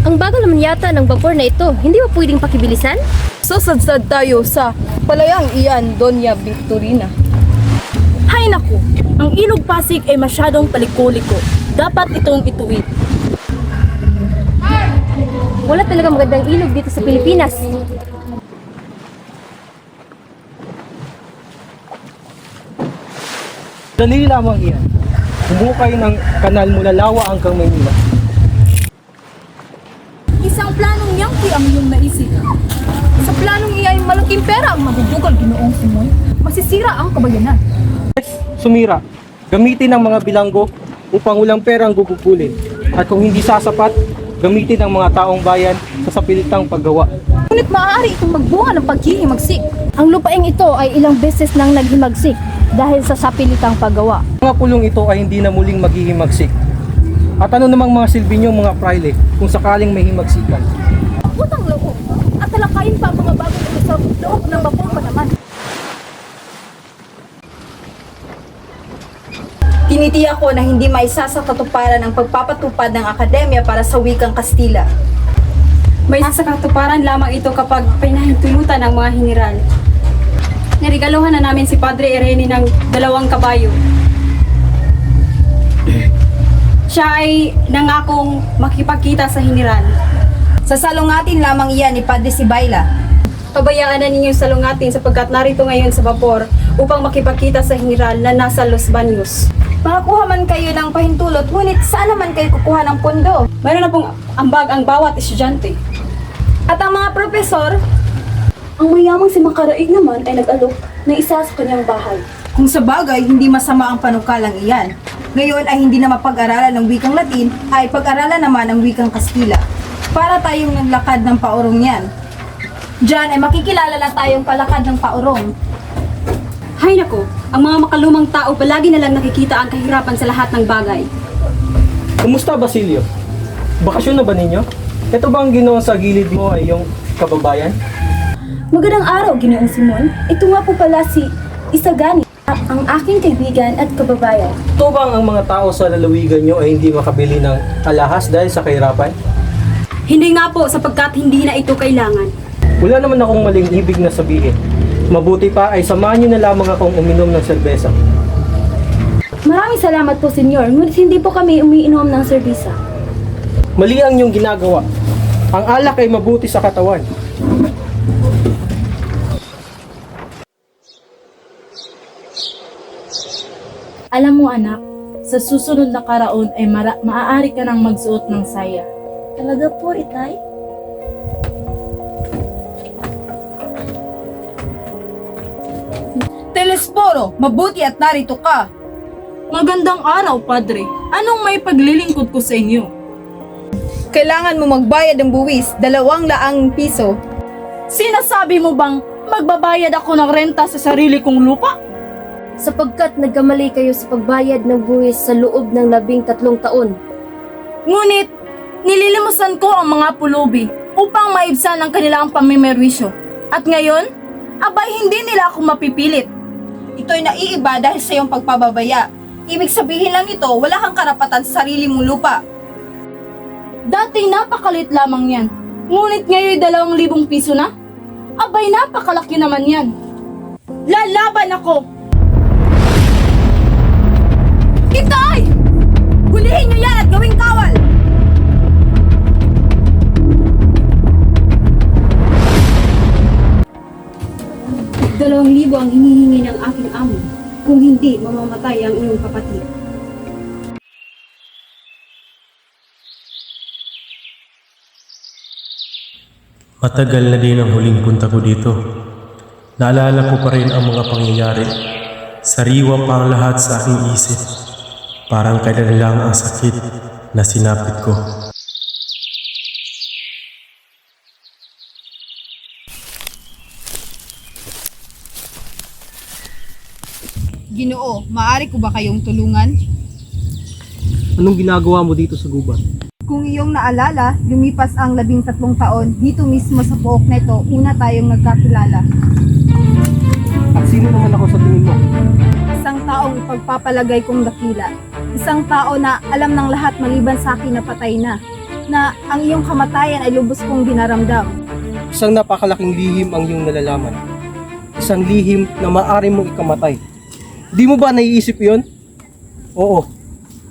Ang bagal naman yata ng vapor na ito. Hindi ba pwedeng pakibilisan? Sasadsad tayo sa palayang iyan, Doña Victorina. Hay naku, ang Ilog Pasig ay masyadong paliko-liko. Dapat itong ituwid. Wala talaga magandang ilog dito sa Pilipinas. Dali lamang iyan. Humukay ng kanal mula Lawa hanggang Maynila. Isang planong yangki ang iyong naisip. Sa planong iyan, malaking pera ang magugugal, Ginoong Simon. Masisira ang kabayanan. Sumira, gamitin ang mga bilanggo upang walang pera ang gugugulin. At kung hindi sasapat, gamitin ang mga taong bayan sa sapilitang paggawa. Ngunit maaari itong magbunga ng paghihimagsik. Ang lupaing ito ay ilang beses nang naghimagsik dahil sa sapilitang paggawa. Mga pulong ito ay hindi na muling maghihimagsik. At ano namang mga silbi niyo mga praile kung sakaling may himagsikan? Utang loob at talakayin pa ang mga bagong ito sa loob ng vapor pa naman. Tinitiyak ko na hindi maisa sa katuparan ang pagpapatupad ng akademya para sa wikang Kastila. May sa katuparan lamang ito kapag pinahintulutan ng mga hiniral. Narigaluhan na namin si Padre Irene ng 2 kabayo. Siya ay nangakong makipagkita sa hiniral. Sasalungatin lamang iyan ni Padre Sibayla. Pabayaan na ninyong salungatin sapagkat narito ngayon sa vapor upang makipagkita sa hiniral na nasa Los Baños. Makakuha man kayo ng pahintulot, ngunit saan naman kayo kukuha ng pondo? Mayroon na pong ambag ang bawat estudyante. At ang mga profesor, Ang mayamang si Makaraig naman ay nag-alok ng isa sa kanyang bahay. kung sa bagay hindi masama ang panukalang iyan. Ngayon ay hindi na mapag-aralan ng wikang Latin, ay pag-aralan naman ang wikang Kastila. Para tayong naglakad ng paurong yan. Diyan ay makikilala na tayong palakad ng paurong. Hay nako, ang mga makalumang tao palagi na lang nakikita ang kahirapan sa lahat ng bagay. Kumusta Basilio? Bakasyon na ba ninyo? Ito ba ang ginawa sa gilid mo ay yung kababayan? Magandang araw, Ginoong Simon. Ito nga po pala si Isagani, ang aking kaibigan at kababayan. Ito bang ang mga tao sa lalawigan nyo ay hindi makabili ng alahas dahil sa kahirapan? Hindi nga po sapagkat hindi na ito kailangan. Wala naman akong maling ibig na sabihin. Mabuti pa ay samahan nyo na lamang akong uminom ng serbesa. Maraming salamat po, Senyor. Ngunit hindi po kami umiinom ng serbisa. Mali ang inyong ginagawa. Ang alak ay mabuti sa katawan. Alam mo anak, sa susunod na karaon ay maaari ka nang magsuot ng saya. Talaga po, Itay? Telesporo, mabuti at narito ka. Magandang araw, Padre. Anong may paglilingkod ko sa inyo? Kailangan mo magbayad ng buwis, 200 piso. Sinasabi mo bang magbabayad ako ng renta sa sarili kong lupa? Sapagkat nagkamali kayo sa pagbayad ng buwis sa loob ng 13 taon. Ngunit, nililimusan ko ang mga pulubi upang maibsan ang kanilang pamimerwisyo. At ngayon, abay hindi nila ako mapipilit. Ito'y naiiba dahil sa iyong pagpababaya. Ibig sabihin lang nito, wala kang karapatan sa sarili mong lupa. Dati napakalit lamang yan. Ngunit ngayon 2,000 piso na? Abay napakalaki naman yan. Lalaban ako! Itay! Hulihin niyo yan at gawing kawal! Dalawang libo ang hinihingi ng aking amo. Kung hindi, mamamatay ang iyong kapatid. Matagal na din ang huling punta ko dito. Naalala ko pa rin ang mga pangyayari. Sariwa pa ang lahat sa aking isip. Parang kailan lang ang sakit na sinapit ko. Ginoo, maaari ko ba kayong tulungan? Anong ginagawa mo dito sa gubat? Kung iyong naalala, lumipas ang 13 taon, dito mismo sa pook na ito, una tayong nagkakilala. At sino naman ako sa tingin mo? Isang taong ipagpapalagay kong dakila. Isang tao na alam ng lahat maliban sa akin na patay na. na ang iyong kamatayan ay lubos kong dinaramdam. Isang napakalaking lihim ang iyong nalalaman. Isang lihim na maaari mong ikamatay. Di mo ba naiisip yon? Oo,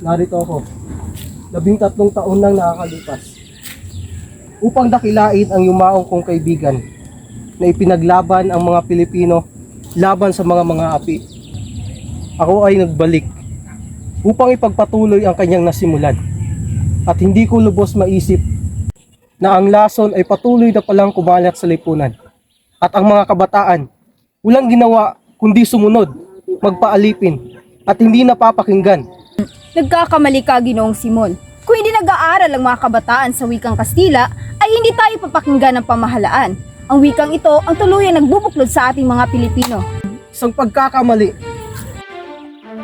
narito ako. 13 taon nang nakakalipas. Upang dakilain ang yumaong kong kaibigan na ipinaglaban ang mga Pilipino laban sa mga api. Ako ay nagbalik upang ipagpatuloy ang kanyang nasimulan. At hindi ko lubos maisip na ang lason ay patuloy na palang kumalat sa lipunan. At ang mga kabataan, walang ginawa kundi sumunod, magpaalipin, at hindi napapakinggan. Nagkakamali ka, Ginoong Simon. Kung hindi nag-aaral ang mga kabataan sa wikang Kastila, ay hindi tayo papakinggan ng pamahalaan. Ang wikang ito ang tuluyang nagbubuklod sa ating mga Pilipino. Isang pagkakamali.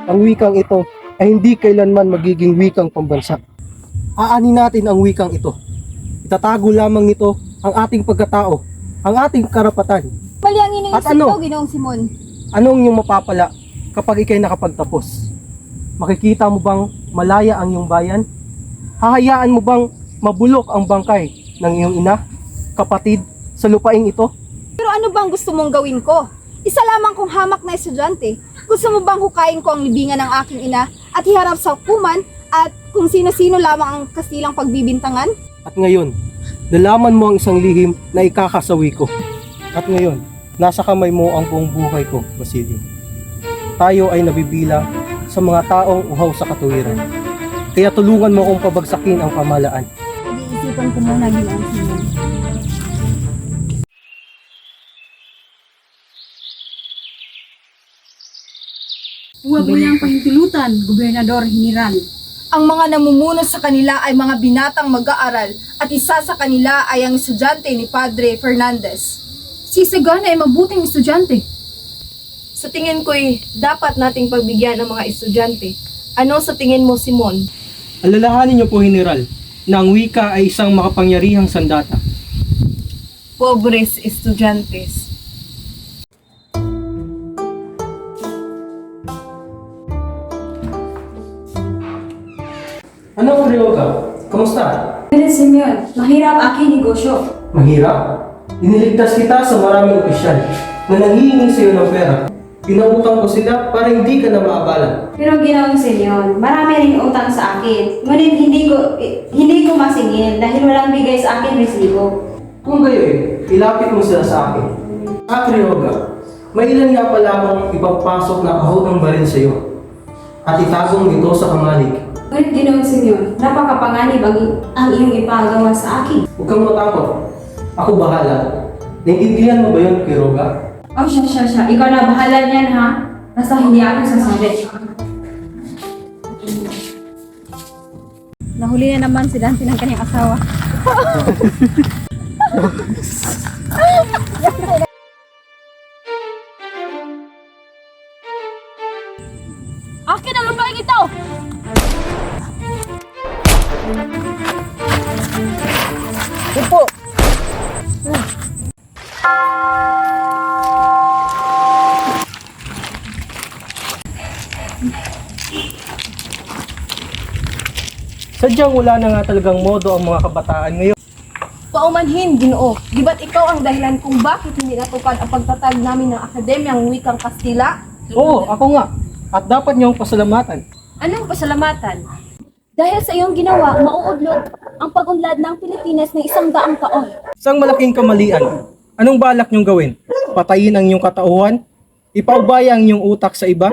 Ang wikang ito ay hindi kailanman magiging wikang pambansa. Aanin natin ang wikang ito. Itatago lamang nito ang ating pagkatao, ang ating karapatan. Mali ang inyong At isip ano? ko, Ginoong Simon. Anong iyong mapapala kapag ikay nakapagtapos? Makikita mo bang malaya ang iyong bayan? Hahayaan mo bang mabulok ang bangkay ng iyong ina, kapatid, sa lupaing ito? Pero ano bang gusto mong gawin ko? Isa lamang kong hamak na estudyante. Gusto mo bang hukayin ko ang libingan ng aking ina at iharap sa hukuman at kung sino-sino lamang ang Kastilang pagbibintangan? At ngayon, nalaman mo ang isang lihim na ikakasawi ko. At ngayon, nasa kamay mo ang buong buhay ko, Basilio. Tayo ay nabibilang sa mga taong uhaw sa katuwiran. Kaya tulungan mo kong pabagsakin ang pamahalaan. Pag-iisipan ko muna, Ginoong Simon. Huwag mo niyang pahintulutan, Gobernador General. Ang mga namumuno sa kanila ay mga binatang mag-aaral at isa sa kanila ay ang estudyante ni Padre Fernandez. Si Sagana ay mabuting estudyante. Sa tingin ko'y dapat nating pagbigyan ng mga estudyante. Ano sa tingin mo, Simon? Alalahanin niyo po, General, na ang wika ay isang makapangyarihang sandata. Pobres estudyantes. Anong Ryoga? Kamusta? Pero Simeon, mahirap aking negosyo. Mahirap? Iniligtas kita sa maraming opisyal na nanghihingi sa iyo ng pera. Pinautang ko sila para hindi ka na maabala. Pero Ginoong Simeon, marami rin utang sa akin. Ngunit hindi ko masingil dahil walang bigay sa akin resibo. Kung gayoy, ilapit mo sila sa akin. At Ryoga, may ilan nga pala akong ipagpasok na kahon ng baril sa iyo. At itagong ito sa kamalig. Ngunit Ginoong Simeon, napakapanganib ang iyong ipagawa sa akin. Huwag kang matakot. Ako bahala. Naintindihan mo ba yun, Quiroga? Oh, siya. Ikaw na bahala niyan, ha? Basta hindi ako sasabi. Nahuli na naman si Dante ng kanyang asawa. Akin ang lupain ito! Upo! Sadyang wala na nga talagang modo ang mga kabataan ngayon. Paumanhin, Ginoo. Di ba't ikaw ang dahilan kung bakit hindi natupad ang pagtatag namin ng Akademyang Wikang Kastila? Oo, ako nga. At dapat niyong pasalamatan. Anong pasalamatan? Dahil sa iyong ginawa, mauudlot ang pag-unlad ng Pilipinas ng 100 taon. Isang malaking kamalian. Anong balak niyong gawin? Patayin ang inyong katauhan? Ipaubaya ang inyong utak sa iba?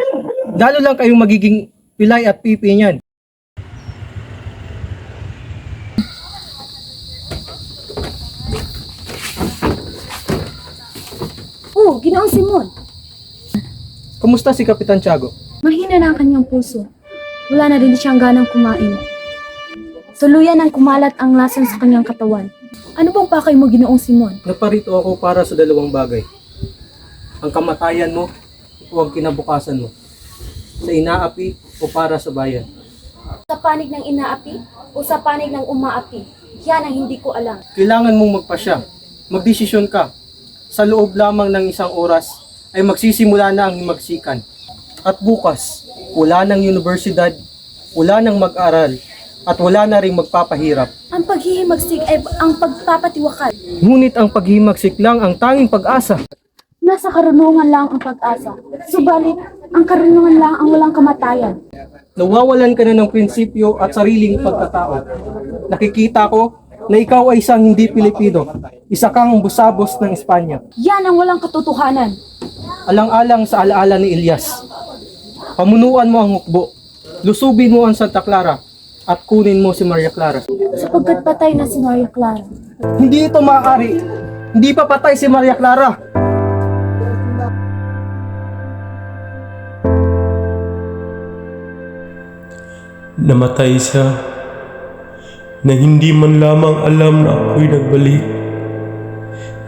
Lalo lang kayong magiging pilay at pipi niyan. Oh, Ginoong Simon, Kumusta si Kapitan Tiago? mahina na ang kanyang puso. Wala na din siyang ganang kumain. Tuluyan ang kumalat ang lason sa kanyang katawan. Ano bang pakay mo, Ginoong Simon? Naparito ako para sa dalawang bagay. Ang kamatayan mo o ang kinabukasan mo. Sa inaapi o para sa bayan. Sa panig ng inaapi o sa panig ng umaapi? Yan ang hindi ko alam. Kailangan mong magpasya. Magdesisyon ka. Sa loob lamang ng 1 oras ay magsisimula na ang himagsikan. At bukas, wala ng universidad, wala ng mag-aral, at wala na ring magpapahirap. Ang paghihimagsik ay ang pagpapatiwakal. Ngunit ang paghimagsik lang ang tanging pag-asa. Nasa karunungan lang ang pag-asa. Subalit, ang karunungan lang ang walang kamatayan. Nawawalan ka na ng prinsipyo at sariling pagkatao. Nakikita ko na ikaw ay isang hindi Pilipino. Isa kang busabos ng Espanya. Yan ang walang katotohanan. Alang-alang sa alaala ni Elias. Pamunuan mo ang hukbo. Lusubin mo ang Santa Clara at kunin mo si Maria Clara. Sapagkat patay na si Maria Clara. Hindi ito maaari. Hindi pa patay si Maria Clara. Namatay siya na hindi man lamang alam na ako'y nagbalik.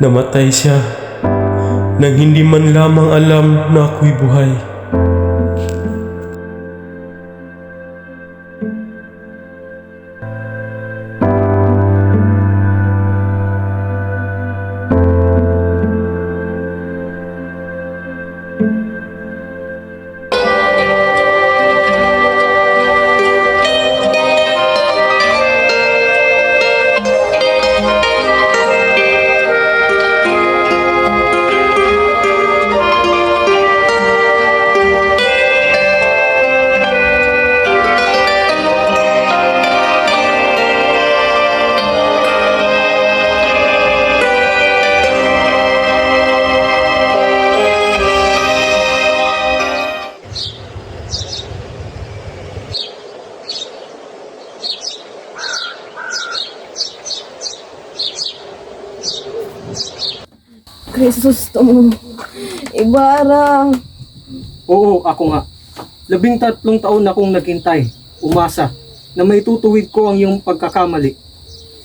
Namatay siya na hindi man lamang alam na ako'y buhay. Krisostomo, Ibarra. Oo, ako nga. 13 taon akong naghintay, umasa, na may tutuwid ko ang iyong pagkakamali.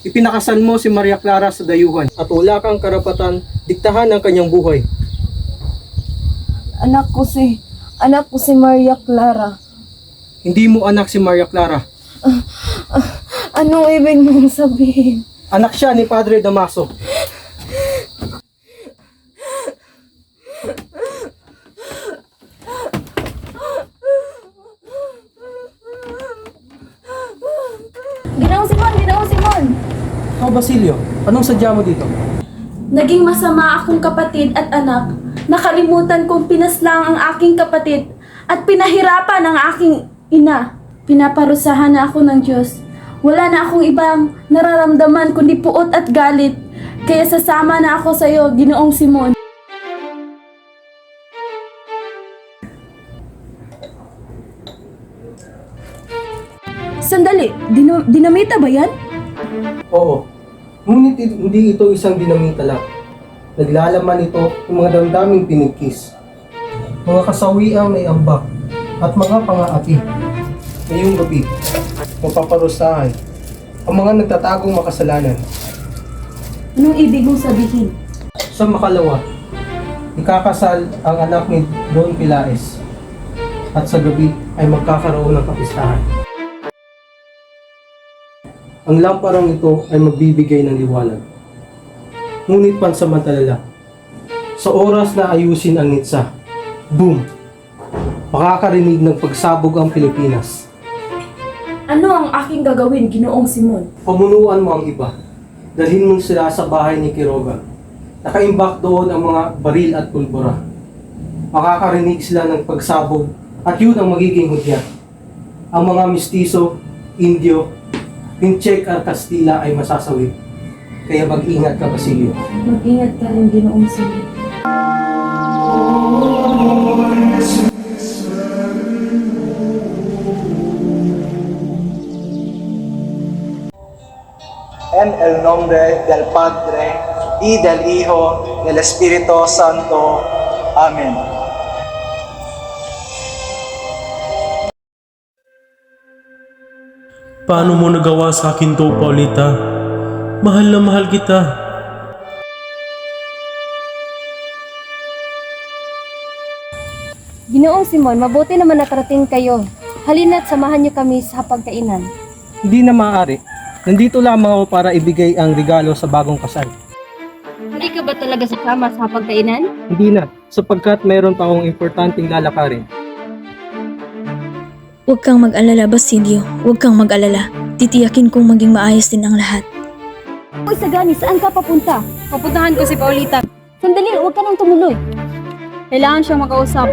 Ipinakasal mo si Maria Clara sa dayuhan at wala kang karapatan diktahan ang kanyang buhay. Anak ko si Maria Clara. Hindi mo anak si Maria Clara. Anong ibig mong sabihin? Anak siya ni Padre Damaso. Ginoong Simon! Ikaw, Basilio, anong sadya mo dito? Naging masama akong kapatid at anak. Nakalimutan kong pinaslang ang aking kapatid at pinahirapan ang aking ina. Pinaparusahan na ako ng Diyos. Wala na akong ibang nararamdaman kundi puot at galit. Kaya sasama na ako sa iyo, Ginoong Simon. Sandali, dinamita ba yan? Oo. Ngunit hindi ito isang dinamita lang. Naglalaman ito ng mga damdaming pinigkis. Mga kasawiang may ambak at mga pangaati. Ngayong gabi, mapaparusahan ang mga nagtatagong makasalanan. Anong ibig mong sabihin? Sa makalawa, ikakasal ang anak ni Don Pilaes at sa gabi ay magkakaroon ng kapistahan. Ang lamparang ito ay magbibigay ng liwanag. Ngunit pansamantala, sa oras na ayusin ang nitsa, boom! Makakarinig ng pagsabog ang Pilipinas. Ano ang aking gagawin, Ginoong Simon? Pamunuan mo ang iba. Dalhin mo sila sa bahay ni Quiroga. Nakaimbak doon ang mga baril at pulbura. Makakarinig sila ng pagsabog at yun ang magiging hudyat. Ang mga mistiso, Indio, Pinchek at Kastila ay masasawi. Kaya mag-ingat ka, Basilio. Mag-ingat ka rin, Ginoong Simon. En el nombre del Padre, y del Hijo, del Espíritu Santo. Amen. Paano mo nagawa sa akin to, Paulita? Mahal na mahal kita. Ginoong Simon, mabuti naman nakarating kayo. Halina't samahan niyo kami sa pagkainan. Hindi na maaari. Nandito lamang ako para ibigay ang regalo sa bagong kasal. Hindi ka ba talaga sasama sa pagkainan? Hindi na, sapagkat mayroon pa akong importanteng lalakarin. Huwag kang mag-alala, Basilio. Huwag kang mag-alala. Titiyakin kong maging maayos din ang lahat. Uy, Sagani, saan ka papunta? Pupuntahan ko si Paulita. Sandali, huwag ka nang tumuloy. Kailangan siyang makausap.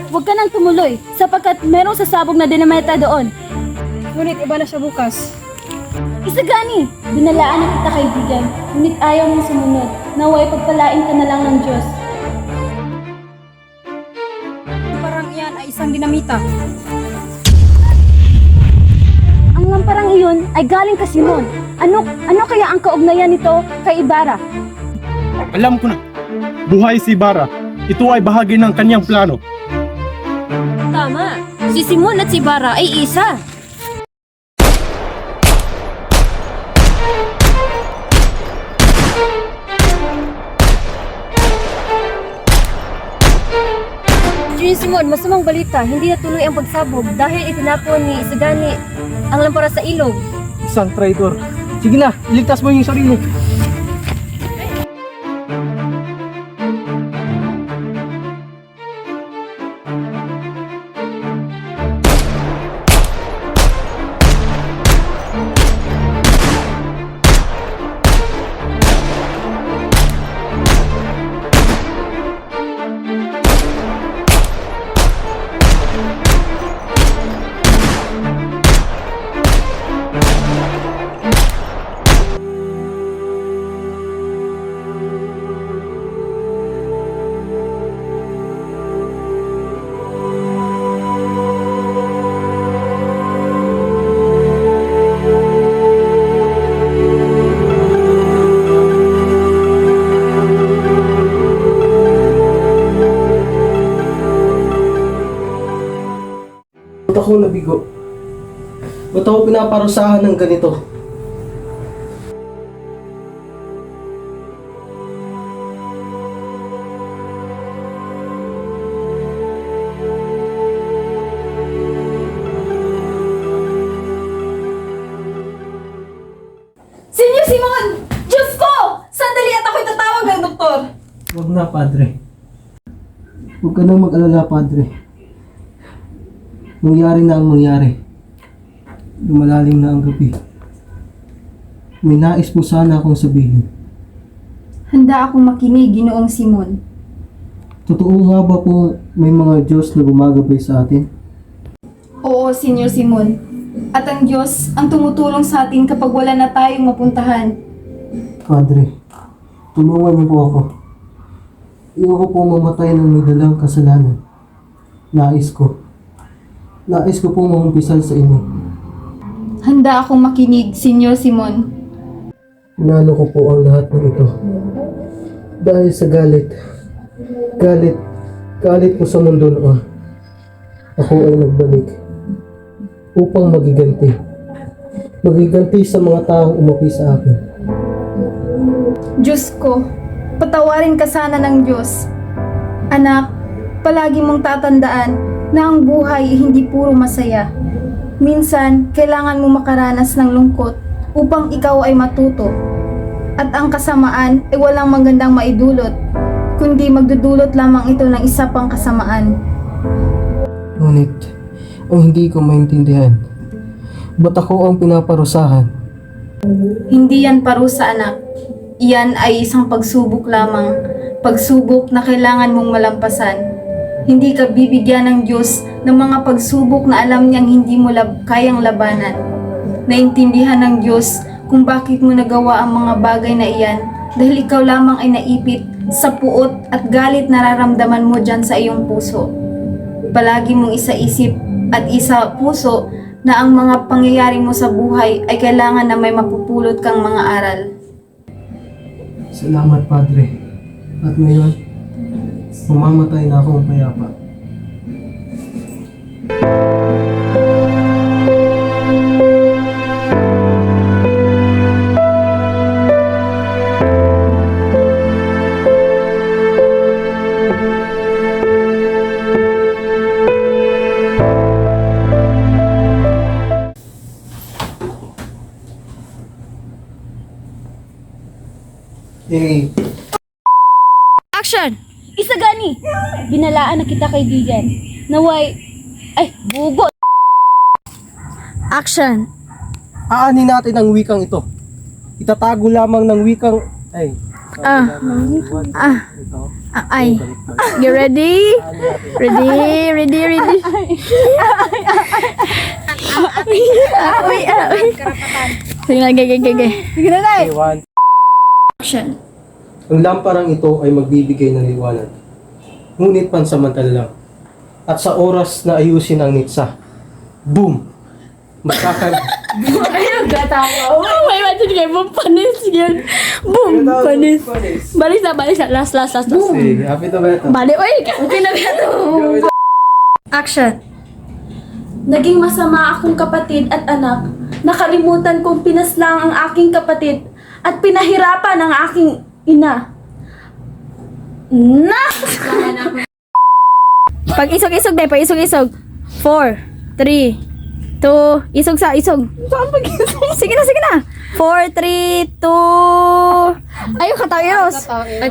Huwag ka nang tumuloy, sapagkat merong sasabog na dinamita doon. Ngunit iba na siya bukas. Isagani, binalaan na kita kaibigan, ngunit ayaw mong sumunod. Naway pagpalain ka na lang ng Diyos. Parang iyan ay isang dinamita. Ang lamparang iyon ay galing kay Simon. Ano kaya ang kaugnayan nito kay Ibarra? Alam ko na. Buhay si Ibarra. Ito ay bahagi ng kanyang plano. Tama, si Simon at si Ibarra ay isa. Junior Simon, masamang balita, hindi natuloy ang pagsabog dahil itinapon ni Isagani ang lampara sa ilog. Isang traitor. Sige na, iligtas mo yung sarili. Ba't ako nabigo? Ba't ako pinaparusahan ng ganito? Senyor Simon! Diyos ko! Sandali at ako'y tatawag ng doktor. Huwag na, Padre. Huwag ka nang mag-alala, Padre. Nangyari na ang mangyari. Lumalalim na ang gabi. May nais po sana akong sabihin. Handa akong makinig, Ginoong Simon. Totoo nga ba po may mga Diyos na gumagabay sa atin? Oo, Senyor Simon. At ang Diyos ang tumutulong sa atin kapag wala na tayong mapuntahan. Padre, tulungan niyo po ako. Ayoko po mamatay ng may dalang kasalanan. Nais ko po mamumpisal sa inyo. Handa akong makinig, Senyor Simon. Inano ko po ang lahat ng ito. Dahil sa galit ko sa mundo noon. Ako ay nagbalik upang magiganti sa mga taong umapi sa akin. Diyos ko, patawarin ka sana ng Diyos. Anak, palagi mong tatandaan na ang buhay ay hindi puro masaya. Minsan, kailangan mo makaranas ng lungkot upang ikaw ay matuto. At ang kasamaan ay walang magandang maidulot, kundi magdudulot lamang ito ng isa pang kasamaan. Ngunit, ang hindi ko maintindihan, ba't ako ang pinaparusahan? Hindi yan parusa, anak. Iyan ay isang pagsubok lamang. Pagsubok na kailangan mong malampasan. Hindi ka bibigyan ng Diyos ng mga pagsubok na alam niyang hindi mo kayang labanan. Naintindihan ng Diyos kung bakit mo nagawa ang mga bagay na iyan dahil ikaw lamang ay naipit sa puot at galit nararamdaman mo dyan sa iyong puso. Palagi mong isaisip at isa puso na ang mga pangyayari mo sa buhay ay kailangan na may mapupulot kang mga aral. Salamat, Padre. At ngayon, mamamatay na akong payapa. Hey, Action! Isagani! Binalaan na kita kaibigan. Naway... Ay, bugot! Action! Aanin natin ang wikang ito. Itatago lamang ng wikang... Ay. Ay. You ready? Ready. Sige na, gay. Sige na, Nay. Okay, one. Action. Ang lamparang ito ay magbibigay ng liwanag. Ngunit pansamantala lang. At sa oras na ayusin ang nitsa, boom! Oh, may matid kayo. Boom, panis yun. Boom, panis. Balis na. Last. Sige, happy to beto. Bali, oy, okay na ba ito? Action. Naging masama akong kapatid at anak. Nakalimutan kong pinaslang ang aking kapatid at pinahirapan ang aking ina. Pag isog-isog, 4, 3, 2, isog. Sige na. 4, 3, 2, ayaw katawiros. 4,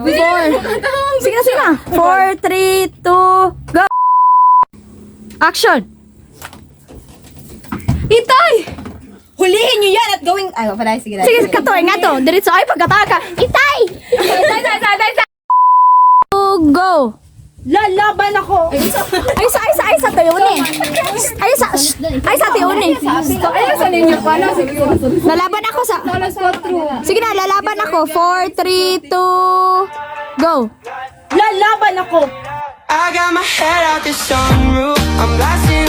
sige na. 4, 3, 2, go! Action! Itay! Hulihin niyo yan at gawing... Ay, pala, sige na. Sige, katoy nga to. Diretso ay pagkatawa ka. Itay! Go! Lalaban ako! Ay sa tiyuni. Ay sa tiyuni. Ayun sa ninyo pa na. Lalaban ako sa... Sige na, lalaban ako. 4, 3, 2, go! Lalaban ako! I got my head out the sunroof. I'm blasting